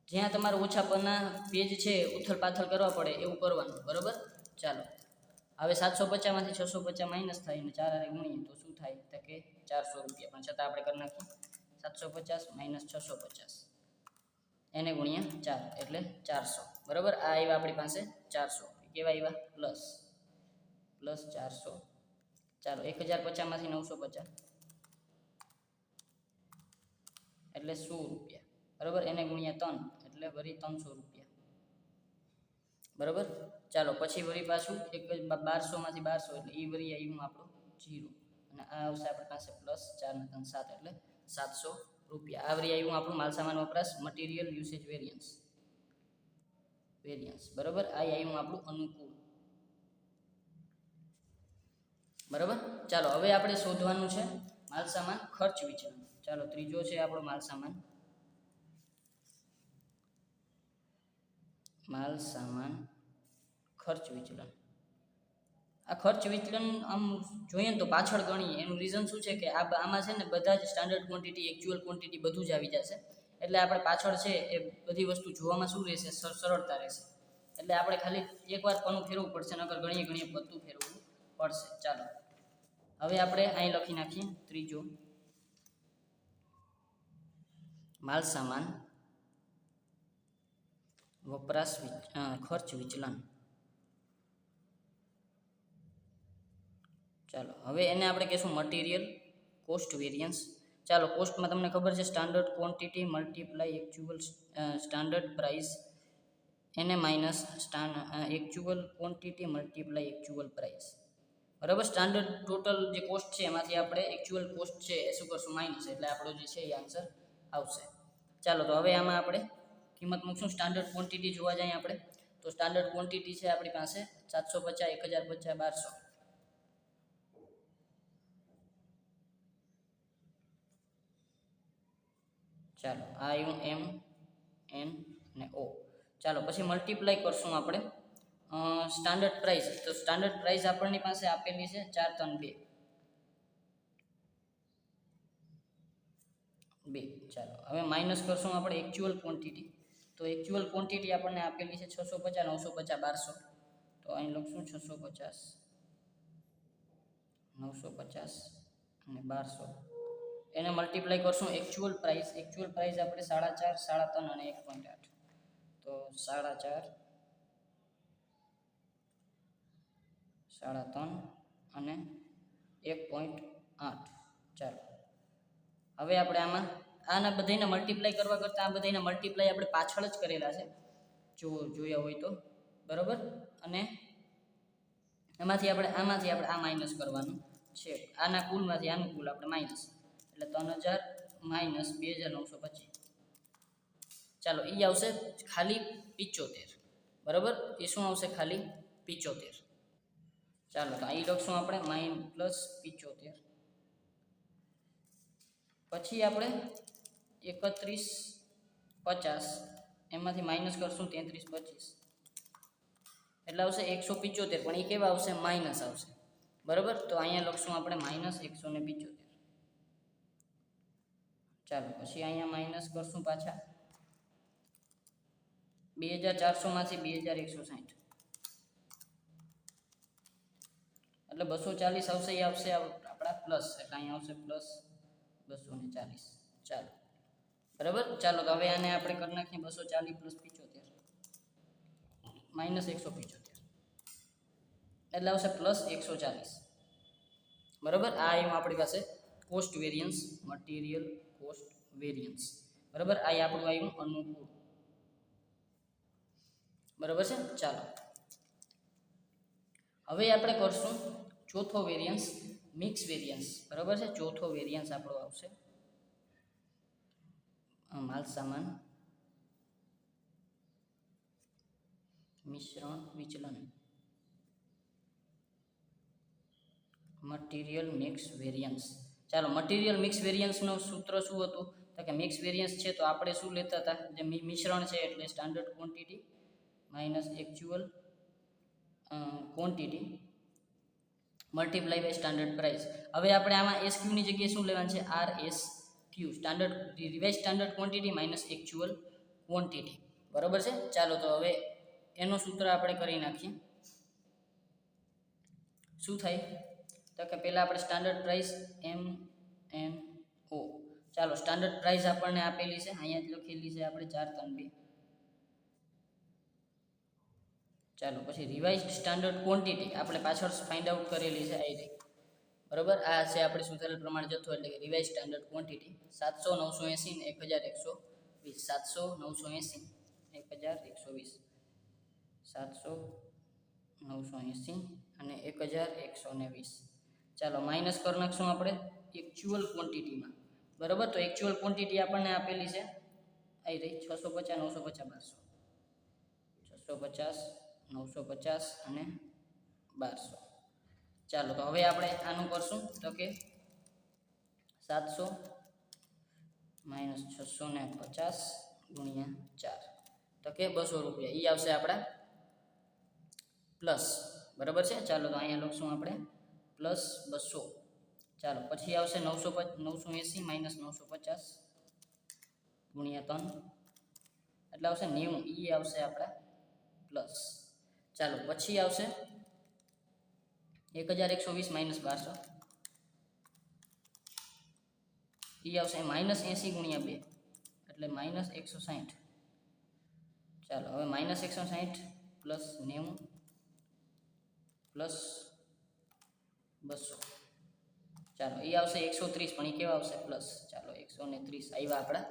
જ્યાં તમારે ઓછા પરના પેજ છે ઉથલ પાથલ કરવા પડે એવું કરવાનું, બરાબર. ચાલો હવે 750 માંથી 650 માઇનસ થાય અને 4 હારે ગુણીએ તો શું થાય તો કે 400 રૂપિયા. પણ છતાં આપણે કરી નાખીએ 750 માઇનસ 650 એને ગુણ્યા 4 એટલે 400, બરાબર. આ આવ્યા આપણી પાસે 400. કેવા આવ્યા? પ્લસ 400. ચાલો 1050 માંથી 950 એટલે 100 રૂપિયા, બરાબર. એને ગુણ્યા 3 એટલે વળી 300 રૂપિયા, બરાબર. ચાલો પછી વળી પાછું 1200 માંથી 1200 એટલે એ વળી આવ્યું આપણું 0 અને આ આવશે આપણી પાસે પ્લસ 4 ને 3 7 એટલે 700 રૂપિયા. આ વળી આવ્યું આપણું માલસામાન વપરાશ મટીરિયલ યુસેજ વેરિયન્સ, બરાબર. આ આવ્યું આપણું અનુકૂળ, બરાબર. ચાલો હવે આપણે શોધવાનું છે માલસામાન ખર્ચ વિચલન. ચાલો ત્રીજો છે આપણો માલસામાન ખર્ચ વિચલન. આ ખર્ચ વિચલન આમ જોઈએ ને તો પાછળ ગણીએ એનું રીઝન શું છે કે આમાં છે ને બધા જ સ્ટાન્ડર્ડ ક્વોન્ટિટી, એકચ્યુઅલ ક્વોન્ટિટી બધું જ આવી જશે. એટલે આપણે પાછળ છે એ બધી વસ્તુ જોવામાં શું રહેશે? સરળતા રહેશે. એટલે આપણે ખાલી એકવાર પન્નું ફેરવવું પડશે, નકર ઘણીએ પત્તું ફેરવવું પડશે. ચાલો હવે આપણે અહીં લખી નાખીએ ત્રીજો માલસામાન વપરાશ ખર્ચ વિચલન. ચાલો હવે એને આપણે કહીશું મટીરિયલ કોસ્ટ વેરિયન્સ. ચાલો કોસ્ટમાં તમને ખબર છે standard quantity multiply actual standard price એને minus actual quantity multiply actual price, બરાબર. સ્ટાન્ડર્ડ ટોટલ જે કોસ્ટ છે એમાંથી આપણે એકચ્યુઅલ કોસ્ટ છે એ શું કરશું? માઇનસ, એટલે આપણો જે છે એ આન્સર આવશે. ચાલો તો હવે આમાં આપણે કિંમત મૂકશું. સ્ટાન્ડર્ડ ક્વોન્ટિટી જોવા જઈએ આપણે તો સ્ટાન્ડર્ડ ક્વોન્ટિટી છે આપણી પાસે 750, 1050, 1200. ચાલો આ આવ્યું M, N ને O. ચાલો પછી મલ્ટીપ્લાય કરશું આપણે સ્ટાન્ડર્ડ પ્રાઇસ. તો સ્ટાન્ડર્ડ પ્રાઇસ આપણની પાસે આપેલી છે 432. ચાલો હવે માઇનસ કરશું આપણે એકચ્યુઅલ ક્વોન્ટિટી. તો એકચ્યુઅલ ક્વોન્ટિટી આપણને આપેલી છે 650, 950, 1200. તો અહીં લખશું 650, 950 અને 1200. એને મલ્ટીપ્લાય કરશું એકચ્યુઅલ પ્રાઇસ આપણે 4.5, 3.5 અને 1.8. તો 4.5, 3.5 અને 1.8. ચાલો હવે આપણે આના બધાને મલ્ટીપ્લાય કરવા કરતાં આ બધાને મલ્ટીપ્લાય આપણે પાછળ જ કરેલા છે જો જોયા હોય તો, બરાબર. અને આમાંથી આપણે આ માઇનસ કરવાનું છે. આના કુલમાંથી આનું કુલ આપણે માઇનસ, એટલે 3000 માઇનસ 2925. ચાલો એ આવશે ખાલી 75, બરાબર. એ શું આવશે? ખાલી 75. ચાલો તો અહીં લખશું આપણે -75. પછી આપણે 3150 એમાંથી માઇનસ કરશું 3325 એટલે આવશે 175. પણ એ કેવા આવશે? માઇનસ આવશે, બરાબર. તો અહીંયા લખશું આપણે -175. ચાલો પછી અહીંયા માઇનસ કરશું પાછા 2400 માંથી 2160 એટલે 240 આવશે. એ આવશે આપણા પ્લસ, એટલે અહીંયા આવશે પ્લસ 240. ચાલો બરાબર. ચાલો તો હવે આને આપણે કરી નાખીએ 240 પ્લસ 75 માઇનસ 175 એટલે આવશે પ્લસ 140, બરાબર. આ આવ્યું આપણી પાસે cost variance, material cost variance, બરાબર. આ આપણું આવ્યું અનુકૂળ, બરાબર છે. ચાલો હવે આપણે કરશું ચોથો વેરિયન્સ મિક્સ વેરિયન્સ, બરાબર છે. ચોથો વેરિયન્સ આપણો આવશે માલસામાન મિશ્રણ વિચલન, મટીરિયલ મિક્સ વેરિયન્સ. ચાલો મટીરિયલ મિક્સ વેરિયન્સનું સૂત્ર શું હતું? તો તો કે મિક્સ વેરિયન્સ છે તો આપણે શું લેતા હતા, જે મિશ્રણ છે એટલે standard quantity minus actual quantity multiply by standard price. હવે આપણે આમાં એસ ક્યુની જગ્યાએ શું લેવાનું છે, R S Q, standard revise standard quantity minus actual quantity. બરાબર છે. ચાલો તો હવે એનું સૂત્ર આપણે કરી નાખીએ. શું થાય તો કે પહેલાં આપણે standard price M N O. ચાલો સ્ટાન્ડર્ડ પ્રાઇસ આપણને આપેલી છે, અહીંયા જ લખેલી છે આપણે 432. ચાલો પછી રિવાઇઝડ સ્ટાન્ડર્ડ ક્વોન્ટિટી આપણે પાછળ ફાઇન્ડ આઉટ કરેલી છે આવી રહી. બરાબર, આ છે આપણે સુધારેલ પ્રમાણ જથ્થો એટલે કે રિવાઇઝ સ્ટાન્ડર્ડ ક્વોન્ટિટી 700 980 ને 1120. 700 980 1120, 700 980 અને 1120. ચાલો માઇનસ કરી નાખશું આપણે એકચ્યુઅલ ક્વોન્ટિટીમાં. બરાબર, તો એકચ્યુઅલ ક્વોન્ટિટી આપણને આપેલી છે આવી રહી 650 950 1200, 650 950 અને 1200. ચાલો તો હવે આપણે આનું કરશું તો કે 700 માઇનસ 650 ગુણ્યા 4 તો કે 200 રૂપિયા. એ આવશે આપણા પ્લસ. બરાબર છે. ચાલો તો અહીંયા લખશું આપણે પ્લસ 200. ચાલો પછી આવશે 980 માઇનસ 950 ગુણ્યા 3 એટલે આવશે 90. એ આવશે આપણા પ્લસ. ચાલો પછી આવશે 1120 માઇનસ 1200, એ આવશે માઇનસ 80 ગુણ્યા 2 એટલે માઇનસ 160. ચાલો હવે માઇનસ 160 પ્લસ 90 પ્લસ 200. ચાલો એ આવશે 130, પણ એ કેવા આવશે પ્લસ. ચાલો 130 આવ્યા આપણા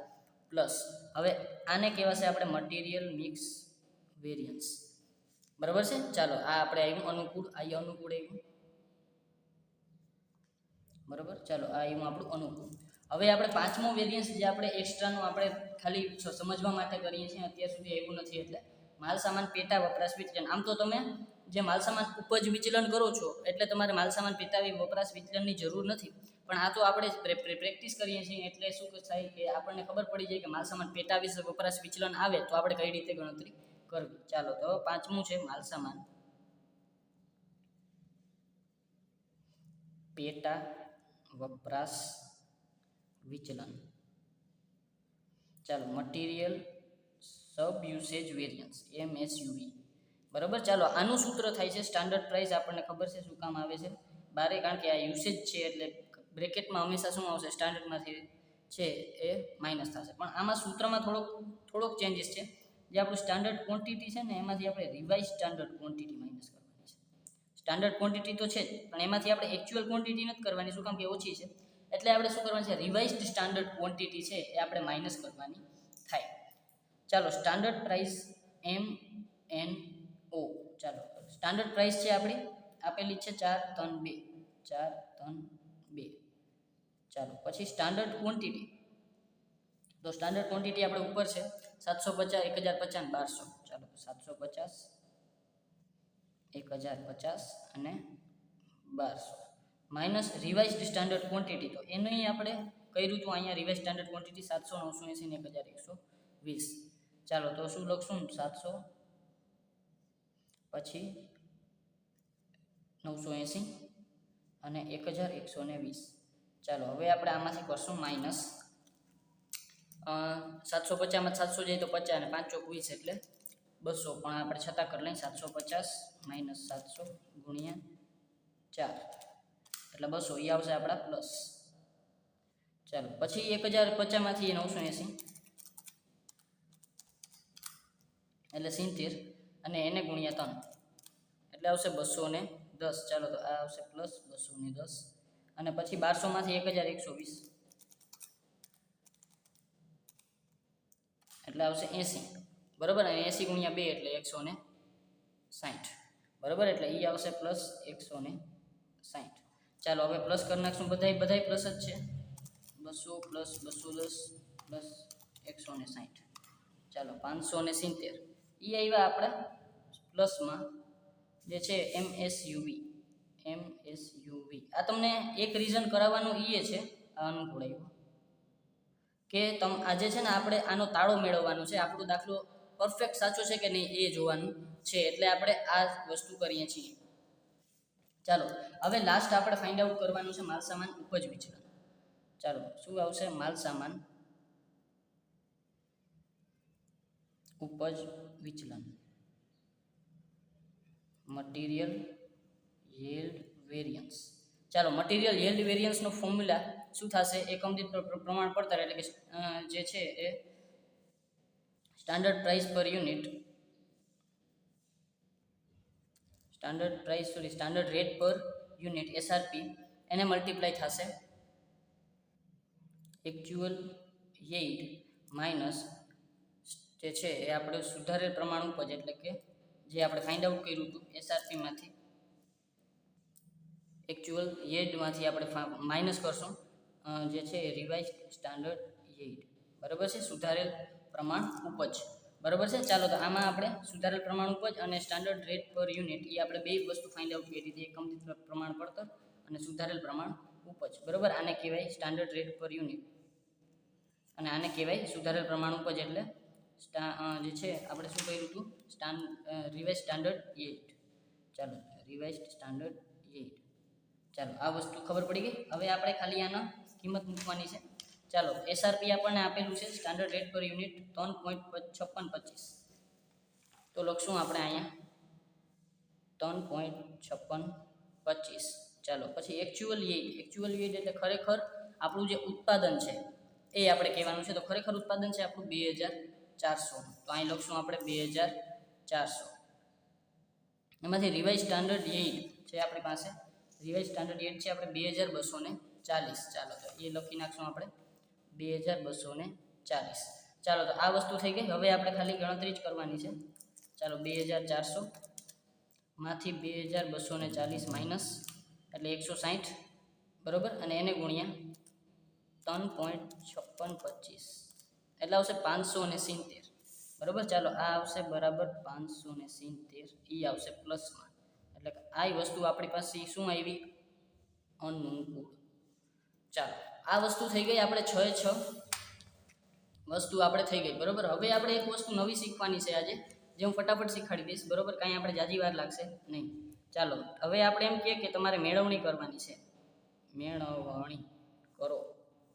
પ્લસ. હવે આને કહેવાશે આપણે મટીરિયલ મિક્સ વેરિયન્સ. બરાબર છે. ચાલો આ આપણે આવ્યું અનુકૂળ, આ અનુકૂળ આવ્યું. બરાબર, ચાલો આ આવ્યું આપણું અનુકૂળ. હવે આપણે પાંચમો વેરિયન્સ જે આપણે એક્સ્ટ્રાનું આપણે ખાલી સમજવા માટે કરીએ છીએ, અત્યાર સુધી આવ્યું નથી, એટલે માલ સામાન પેટા વપરાશ વિચલન. આમ તો તમે જે માલ સામાન ઉપજ વિચલન કરો છો એટલે તમારે માલ સામાન પેટા વપરાશ વિચલનની જરૂર નથી, પણ આ તો આપણે પ્રેક્ટિસ કરીએ છીએ એટલે શું થાય કે આપણને ખબર પડી જાય કે માલ સામાન પેટા વપરાશ વિચલન આવે તો આપણે કઈ રીતે ગણતરી કરવી. ચાલો તો પાંચમું છે માલ સામાન પેટા વપરાશ વિચલન. ચાલો material sub usage variance MSUV. બરાબર, ચાલો આનું સૂત્ર થાય છે સ્ટાન્ડર્ડ પ્રાઇસ. આપણને ખબર છે શું કામ આવે છે બારે, કારણ કે આ યુસેજ છે એટલે બ્રેકેટમાં હંમેશા શું આવશે, સ્ટાન્ડર્ડમાંથી છે એ માઇનસ થશે. પણ આમાં સૂત્રમાં થોડોક ચેન્જીસ છે. જે આપણું સ્ટાન્ડર્ડ ક્વોન્ટિટી છે ને એમાંથી આપણે રિવાઇઝ સ્ટાન્ડર્ડ ક્વોન્ટિટી માઇનસ કરવાની છે. સ્ટાન્ડર્ડ ક્વોન્ટિટી તો છે જ, પણ એમાંથી આપણે એકચ્યુઅલ ક્વોન્ટિટી નથી કરવાની. શું કામ કે ઓછી છે, એટલે આપણે શું કરવાનું છે, રિવાઇઝડ સ્ટાન્ડર્ડ ક્વોન્ટિટી છે એ આપણે માઇનસ કરવાની થાય. ચાલો સ્ટાન્ડર્ડ પ્રાઇસ MNO. ચાલો સ્ટાન્ડર્ડ પ્રાઇસ છે આપણી આપેલી છે 432, 432. ચાલો પછી સ્ટાન્ડર્ડ ક્વોન્ટિટી, તો સ્ટાન્ડર્ડ ક્વોન્ટિટી આપણે ઉપર છે 750 1050 1200. ચાલો 750 1050 અને 1200 માઇનસ રિવાઇઝડ સ્ટાન્ડર્ડ ક્વોન્ટિટી. તો એને આપણે કર્યું હતું અહીંયા રિવાઇઝ સ્ટાન્ડર્ડ ક્વોન્ટિટી 700 980 ને 1120. ચાલો તો શું લખશું, 700 પછી 980 અને 1120. ચાલો હવે આપણે આમાંથી કરશું માઇનસ. 750 માં 700 જાય તો 50 અને 5 ચોક 20 એટલે 200, પણ આપણે છતાં કરી લઈએ 750 માઇનસ 700 ગુણ્યા 4 એટલે 200. એ આવશે આપણા પ્લસ. ચાલો પછી 1050 માંથી 980 એટલે 70 અને એને ગુણ્યા 3 એટલે આવશે 210. ચાલો તો આ આવશે પ્લસ 210 અને પછી 1200 માંથી 1120 એટલે આવશે 80. બરાબર, અને 80 ગુણ્યા 2 એટલે 160. બરાબર, એટલે એ આવશે પ્લસ 160. ચાલો હવે પ્લસ કરી નાખશું, બધાય પ્લસ જ છે. 200 પ્લસ 210 પ્લસ 160. ચાલો 570. એ આવ્યા આપણા પ્લસમાં જે છે MSUV. આ તમને એક રીઝન કરાવવાનું એ છે આ અનુકૂળ આવ્યું. કે આજે છે ને આપણે આનો તાળો મેળવવાનો છે, આપણો દાખલો પરફેક્ટ સાચો છે કે નહીં એ જોવાનું છે, એટલે આપણે આ વસ્તુ કરીએ છીએ. ચાલો હવે લાસ્ટ આપણે ફાઇન્ડ આઉટ કરવાનું છે માલ સામાન ઉપજ વિચલન. ચાલો શું આવશે? માલ સામાન ઉપજ વિચલન, મટીરિયલ યીલ્ડ વેરિયન્સ. ચાલો મટીરિયલ યીલ્ડ વેરિયન્સનો ફોર્મ્યુલા શું થશે? એકમ દીઠ પ્રમાણ પડતર એટલે કે જે છે એ સ્ટાન્ડર્ડ પ્રાઇસ પર યુનિટ, સ્ટાન્ડર્ડ રેટ પર યુનિટ એસઆરપી એને મલ્ટીપ્લાય થશે એક્ચ્યુઅલ યીલ્ડ માઇનસ જે છે એ આપણે સુધારેલ પ્રમાણ ઉપજ એટલે કે જે આપણે ફાઇન્ડ આઉટ કર્યું હતું એસઆરપીમાંથી એક્ચ્યુઅલ યીલ્ડમાંથી આપણે માઇનસ કરશું જે છે રિવાઇઝ સ્ટાન્ડર્ડ યીલ્ડ, બરાબર છે, સુધારેલ પ્રમાણ ઉપજ, બરાબર છે. ચાલો તો આમાં આપણે સુધારેલ પ્રમાણ ઉપજ અને સ્ટાન્ડર્ડ રેટ પર યુનિટ એ આપણે બે વસ્તુ ફાઇન્ડ આઉટ કરી હતી, એકમ દીઠ પ્રમાણ પડતર અને સુધારેલ પ્રમાણ ઉપજ, બરાબર. આને કહેવાય સ્ટાન્ડર્ડ રેટ પર યુનિટ અને આને કહેવાય સુધારેલ પ્રમાણ ઉપજ. એટલે જે છે આપણે શું કર્યું હતું? Revise standard yield. ચાલો રિવાઇઝ સ્ટાન્ડર્ડ યીલ્ડ. ચાલો આ વસ્તુ ખબર પડી ગઈ. હવે આપણે ખાલી આના કિંમત મૂકવાની છે. ચાલો એસઆરપી આપણને આપેલું છે સ્ટાન્ડર્ડ રેટ પર યુનિટ 3.5625, તો લખશું આપણે અહીંયા 3.5625. ચાલો પછી એક્ચ્યુઅલ યીલ્ડ એટલે ખરેખર આપણું જે ઉત્પાદન છે એ આપણે કહેવાનું છે. તો ખરેખર ઉત્પાદન છે આપણું 2400, તો અહીં લખશું આપણે 2400. એમાંથી રિવાઇઝ સ્ટાન્ડર્ડ યીલ્ડ છે આપણી પાસે, રિવાઇઝ સ્ટાન્ડર્ડ યીલ્ડ છે આપણે 2240. ચાલો તો એ લખી નાખશું આપણે 2240. ચાલો તો આ વસ્તુ થઈ ગઈ. હવે આપણે ખાલી ગણતરી જ કરવાની છે. ચાલો 2400 માંથી 2240 માઇનસ એટલે 160, બરાબર, અને એને ગુણ્યા 3.5625 એટલે આવશે 570, બરાબર. ચાલો આ આવશે બરાબર 570, એ આવશે પ્લસમાં, એટલે કે આ વસ્તુ આપણી પાસે શું આવી? અનુકૂળ. ચાલો આ વસ્તુ થઈ ગઈ આપણે 6 વસ્તુ આપણે થઈ ગઈ, બરાબર. હવે આપણે એક વસ્તુ નવી શીખવાની છે આજે, જે હું ફટાફટ શીખવાડી દઈશ, બરાબર, કાંઈ આપણે જાજી વાર લાગશે નહીં. ચાલો હવે આપણે એમ કહીએ કે તમારે મેળવણી કરવાની છે, મેળવણી કરો,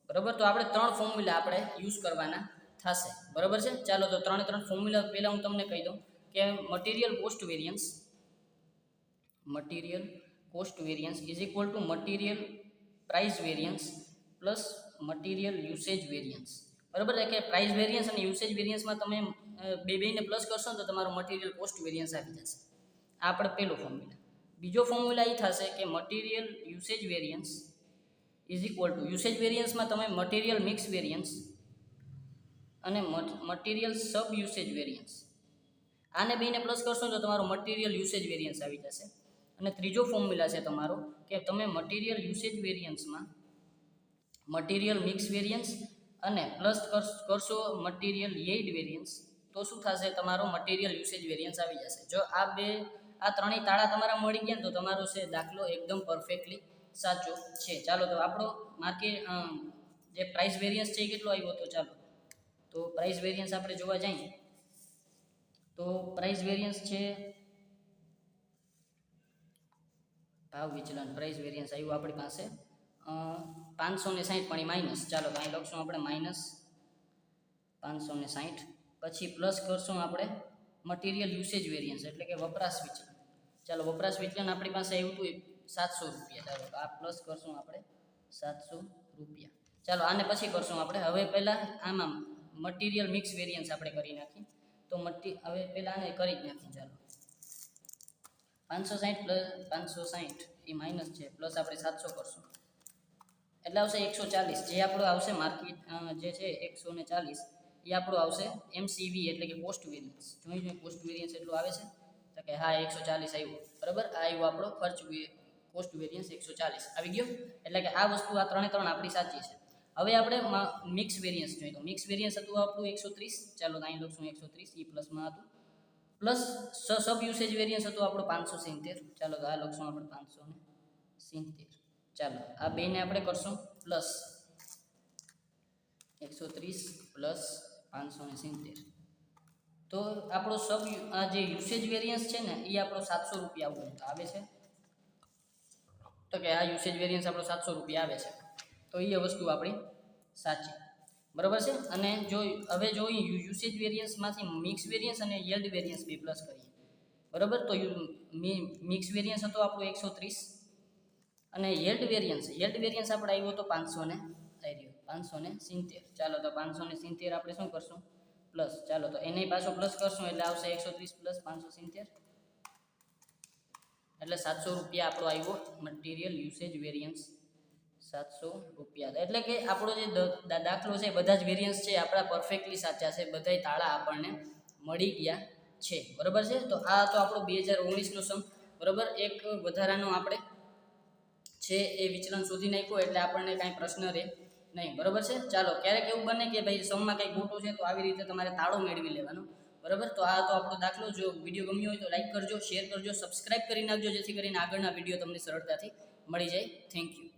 બરાબર. તો આપણે 3 ફોર્મ્યુલા આપણે યુઝ કરવાના થશે, બરાબર છે. ચાલો તો 3 ફોર્મ્યુલા પહેલાં હું તમને કહી દઉં કે material cost variance is equal two material price variance plus material usage variance, બરાબર છે. કે પ્રાઇસ વેરિયન્સ અને યુસેજ વેરિયન્સમાં તમે બેને પ્લસ કરશો ને તો તમારો મટીરિયલ કોસ્ટ વેરિયન્સ આવી જશે. આ આપણે પહેલો ફોર્મ્યુલા. બીજો ફોર્મ્યુલા એ થશે કે material usage variance is equal to usage વેરિયન્સમાં તમે મટીરિયલ મિક્સ વેરિયન્સ અને મટીરિયલ સબ યુસેજ વેરિયન્સ, આને બેને પ્લસ કરશો તો તમારો મટીરિયલ યુસેજ વેરિયન્સ આવી જશે. અને ત્રીજો ફોર્મ્યુલા છે તમારો કે તમે મટીરિયલ યુસેજ વેરિયન્સમાં મટીરિયલ મિક્સ વેરિયન્સ અને પ્લસ કરશો મટીરિયલ યીલ્ડ વેરિયન્સ, તો શું થશે? તમારો મટીરિયલ યુસેજ વેરિયન્સ આવી જશે. જો આ ત્રણેય તાળા તમારા મળી ગયા તો તમારો છે દાખલો એકદમ પરફેક્ટલી સાચો છે. ચાલો તો આપણો જે પ્રાઇસ વેરિયન્સ છે એ કેટલો આવ્યો હતો? ચાલો તો પ્રાઇસ વેરિયન્સ આપણે જોવા જઈએ તો પ્રાઇસ વેરિયન્સ છે ભાવ વિચલન, પ્રાઇસ વેરિયન્સ આવ્યું આપણી પાસે 560, પણ માઇનસ. ચાલો તો અહીં લખશું આપણે માઇનસ 560, પછી પ્લસ કરશું આપણે મટીરિયલ યુસેજ વેરિયન્સ એટલે કે વપરાશ વિચલન. ચાલો વપરાશ વિચલન આપણી પાસે આવ્યું હતું 700 રૂપિયા. ચાલો આ પ્લસ કરશું આપણે 700 રૂપિયા. ચાલો આને પછી કરશું આપણે. હવે પહેલાં આમાં મટીરિયલ મિક્સ વેરિયન્સ આપણે કરી નાખીએ. તો હવે પહેલાં આને કરી જ નાખીએ. ચાલો 560 પ્લસ 560 એ માઇનસ છે, પ્લસ આપણે 700 કરશું એટલે આવશે 140. જે આપણો આવશે માર્કેટ જે છે 140 એ આપણો આવશે MCV એટલે કે કોસ્ટ વેરિયન્સ. જોઈ કોસ્ટ વેરિયન્સ એટલું આવે છે તો કે હા 140 આવ્યું, બરાબર. આ આવ્યું આપણો ખર્ચ કોસ્ટ વેરિયન્સ 140 આવી ગયો. એટલે કે આ વસ્તુ આ 3 આપણી સાચી છે. હવે આપણે મિક્સ વેરિયન્સ જોઈએ તો મિક્સ વેરિયન્સ હતું આપણું 130. ચાલો અહીં લખશું 130, એ પ્લસમાં હતું. પ્લસ સબ યુસેજ વેરિયન્સ હતું આપણું 570. ચાલો તો આ લખશું આપણે 570. ચાલો આ બેને આપણે કરશું પ્લસ 130 પ્લસ 570. તો આપણો આ જે યુસેજ વેરિયન્સ છે ને એ આપણો 700 રૂપિયા આવે છે. તો કે આ યુસેજ વેરિયન્સ આપણો 700 રૂપિયા આવે છે. તો એ વસ્તુ આપણી સાચી, બરાબર છે. અને જો હવે જો યુસેજ વેરિયન્સમાંથી મિક્સ વેરિયન્સ અને યીલ્ડ વેરિયન્સ બે પ્લસ કરીએ, બરાબર. તો મિક્સ વેરિયન્સ હતો આપણો 130 અને યીલ્ડ વેરિયન્સ આપણે આવ્યો તો 570. ચાલો તો 570 આપણે શું કરશું? પ્લસ. ચાલો તો એને પાછો પ્લસ કરશું એટલે આવશે 130 પ્લસ 570 એટલે 700 રૂપિયા આપણો આવ્યો મટીરિયલ યુસેજ વેરિયન્સ 700 રૂપિયા. એટલે કે આપણો જે દાખલો છે બધા જ વેરિયન્સ છે આપણા પરફેક્ટલી સાચા છે, બધાય તાળા આપણને મળી ગયા છે, બરાબર છે. તો આ તો આપણો 2019નો સમ, બરાબર. એક વધારાનો આપણે છે એ વિચલન શોધી નાખ્યો એટલે આપણને કાંઈ પ્રશ્ન રહે નહીં, બરાબર છે. ચાલો, ક્યારેક એવું બને કે ભાઈ સમમાં કંઈ ખોટું છે તો આવી રીતે તમારે તાળો મેળવી લેવાનો, બરાબર. તો આ તો આપણો દાખલો. જો વિડીયો ગમ્યો હોય તો લાઈક કરજો, શેર કરજો, સબસ્ક્રાઇબ કરી નાખજો જેથી કરીને આગળના વિડીયો તમને સરળતાથી મળી જાય. Thank you.